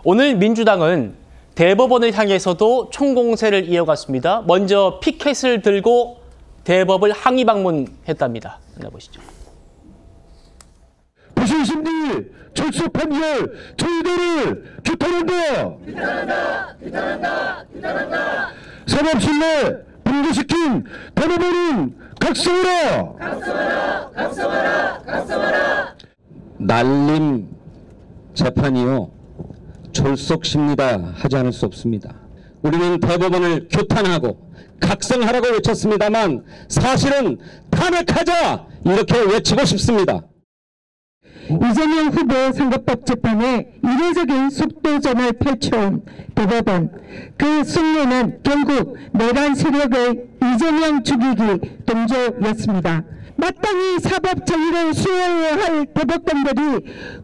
오늘 민주당은 대법원을 향해서도 총공세를 이어갔습니다. 먼저 피켓을 들고 대법을 항의 방문했답니다. 만나보시죠. 부실심리 철수 판결 저희들을 규탄한다. 규탄한다. 사법신뢰 붕괴시킨 대법원은 각성하라. 날림 재판이요 졸속심리다 하지 않을 수 없습니다. 우리는 대법원을 규탄하고 각성하라고 외쳤습니다만 사실은 탄핵하자 이렇게 외치고 싶습니다. 이재명 후보 선거법 재판에 이례적인 속도전을 펼쳐온 대법원. 그 승리는 결국 내란 세력의 이재명 죽이기 동조였습니다. 마땅히 사법 정의를 수호해야 할 대법관들이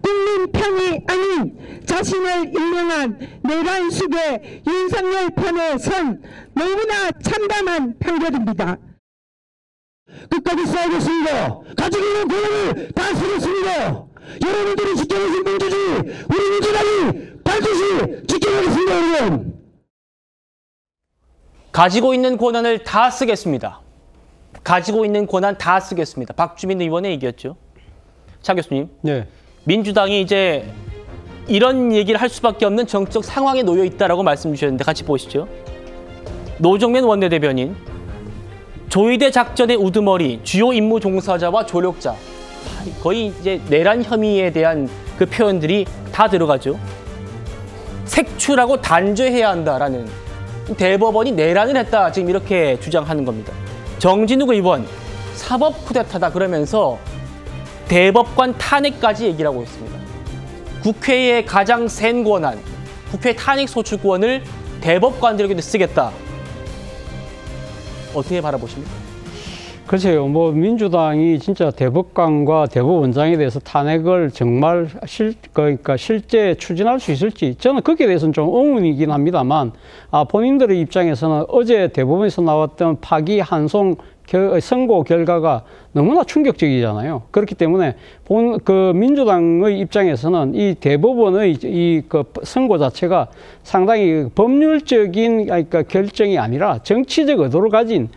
국민 편이 아닌 자신을 임명한 내란 수계 윤석열 편에 선 너무나 참담한 판결입니다. 끝까지 싸우겠습니다. 가지고 있는 권한을 다 쓰겠습니다. 여러분들이 지켜주신 민주주의, 우리 민주당이 반드시 지켜내겠습니다, 여러분. 가지고 있는 권한을 다 쓰겠습니다. 가지고 있는 권한 다 쓰겠습니다. 박주민 의원의 얘기였죠. 차 교수님, 네. 민주당이 이제 이런 얘기를 할 수밖에 없는 정치적 상황에 놓여 있다라고 말씀 주셨는데 같이 보시죠. 노정면 원내대변인, 조이대 작전의 우두머리, 주요 임무 종사자와 조력자, 거의 이제 내란 혐의에 대한 그 표현들이 다 들어가죠. 색출하고 단죄해야 한다라는, 대법원이 내란을 했다 지금 이렇게 주장하는 겁니다. 정진욱 의원, 사법 쿠데타다 그러면서 대법관 탄핵까지 얘기를 하고 있습니다. 국회의 가장 센 권한, 국회 탄핵 소추권을 대법관들에게 쓰겠다. 어떻게 바라보십니까? 글쎄요, 뭐 민주당이 진짜 대법관과 대법원장에 대해서 탄핵을 정말 그러니까 실제 추진할 수 있을지 저는 거기에 대해서는 좀 의문이긴 합니다만, 본인들의 입장에서는 어제 대법원에서 나왔던 파기 한송 선고 결과가 너무나 충격적이잖아요. 그렇기 때문에 민주당의 입장에서는 이 대법원의 그 선고 자체가 상당히 법률적인 그러니까 결정이 아니라 정치적 의도를 가진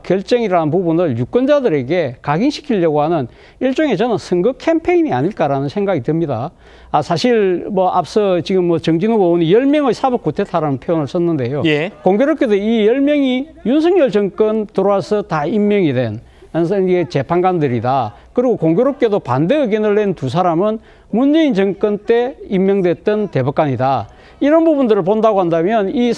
결정이라는 부분을 유권자들에게 각인시키려고 하는 일종의 저는 선거 캠페인이 아닐까라는 생각이 듭니다. 사실 뭐 앞서 지금 뭐 정진욱 의원이 10명의 사법 쿠데타라는 표현을 썼는데요. 예. 공교롭게도 이 10명이 윤석열 정권 들어와서 다 임명이 된 재판관들이다. 그리고 공교롭게도 반대 의견을 낸 두 사람은 문재인 정권 때 임명됐던 대법관이다. 이런 부분들을 본다고 한다면 이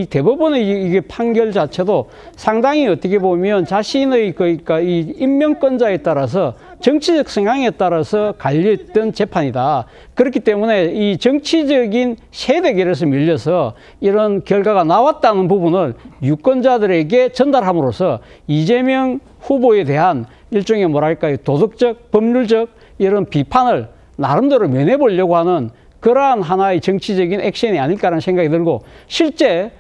대법원의 이게 판결 자체도 상당히 어떻게 보면 자신의 그러니까 이 임명권자에 따라서 정치적 성향에 따라서 갈려있던 재판이다. 그렇기 때문에 이 정치적인 세대결에서 밀려서 이런 결과가 나왔다는 부분을 유권자들에게 전달함으로써 이재명 후보에 대한 일종의 뭐랄까요, 도덕적, 법률적 이런 비판을 나름대로 면해보려고 하는 그러한 하나의 정치적인 액션이 아닐까라는 생각이 들고, 실제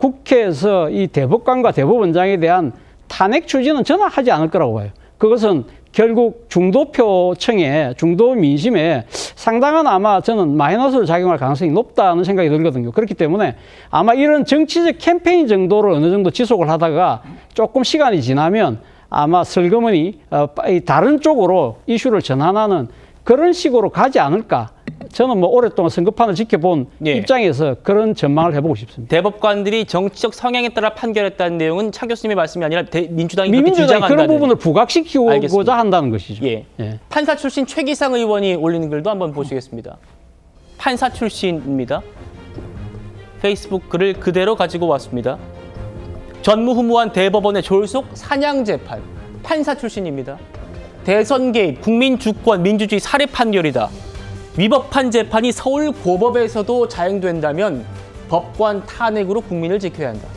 국회에서 이 대법관과 대법원장에 대한 탄핵 추진은 저는 하지 않을 거라고 봐요. 그것은 결국 중도표층에, 중도 민심에 상당한 아마 저는 마이너스를 작용할 가능성이 높다는 생각이 들거든요. 그렇기 때문에 아마 이런 정치적 캠페인 정도를 어느 정도 지속을 하다가 조금 시간이 지나면 아마 슬그머니 다른 쪽으로 이슈를 전환하는 그런 식으로 가지 않을까. 저는 뭐 오랫동안 선거판을 지켜본 입장에서 그런 전망을 해보고 싶습니다. 대법관들이 정치적 성향에 따라 판결했다는 내용은 차 교수님의 말씀이 아니라 민주당이 그렇게 주장한다는. 그런 부분을 부각시키고자 알겠습니다. 한다는 것이죠. 예. 판사 출신 최기상 의원이 올리는 글도 한번 보시겠습니다. 판사 출신입니다. 페이스북 글을 그대로 가지고 왔습니다. 전무후무한 대법원의 졸속 사냥 재판. 판사 출신입니다. 대선 개입, 국민 주권, 민주주의 살해 판결이다. 위법한 재판이 서울 고법에서도 자행된다면 법관 탄핵으로 국민을 지켜야 한다.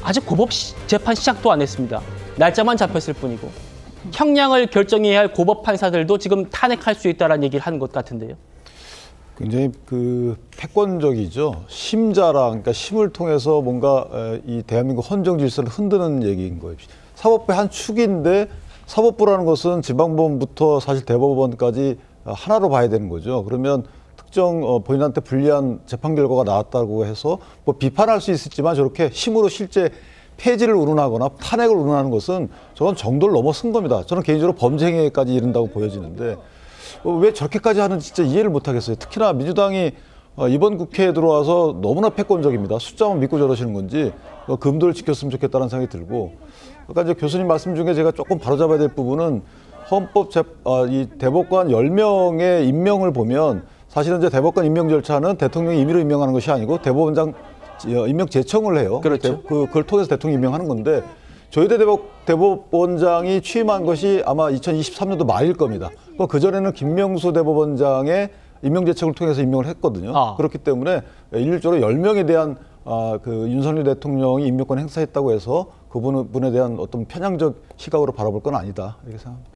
아직 고법 재판 시작도 안 했습니다. 날짜만 잡혔을 뿐이고 형량을 결정해야 할 고법 판사들도 지금 탄핵할 수 있다는 얘기를 하는 것 같은데요. 굉장히 패권적이죠. 심자라, 그러니까 심을 통해서 뭔가 이 대한민국 헌정 질서를 흔드는 얘기인 거예요. 사법부의 한 축인데 사법부라는 것은 지방법원부터 사실 대법원까지 하나로 봐야 되는 거죠. 그러면 특정 본인한테 불리한 재판 결과가 나왔다고 해서 뭐 비판할 수 있었지만 저렇게 힘으로 실제 폐지를 운운하거나 탄핵을 운운하는 것은 저건 정도를 넘어선 겁니다. 저는 개인적으로 범죄 행위까지 이른다고 보여지는데 왜 저렇게까지 하는지 진짜 이해를 못하겠어요. 특히나 민주당이 이번 국회에 들어와서 너무나 패권적입니다. 숫자만 믿고 저러시는 건지 금도를 지켰으면 좋겠다는 생각이 들고, 아까 이제 교수님 말씀 중에 제가 조금 바로잡아야 될 부분은 이 대법관 10명의 임명을 보면 사실은 이제 대법관 임명 절차는 대통령이 임의로 임명하는 것이 아니고 대법원장 임명 제청을 해요. 그렇죠. 그걸 통해서 대통령이 임명하는 건데 조희대 대법원장이 취임한 것이 아마 2023년도 말일 겁니다. 그전에는 김명수 대법원장의 임명 제청을 통해서 임명을 했거든요. 그렇기 때문에 일률적으로 10명에 대한 그 윤석열 대통령이 임명권 행사했다고 해서 그분에 대한 어떤 편향적 시각으로 바라볼 건 아니다 이렇게 생각합니다.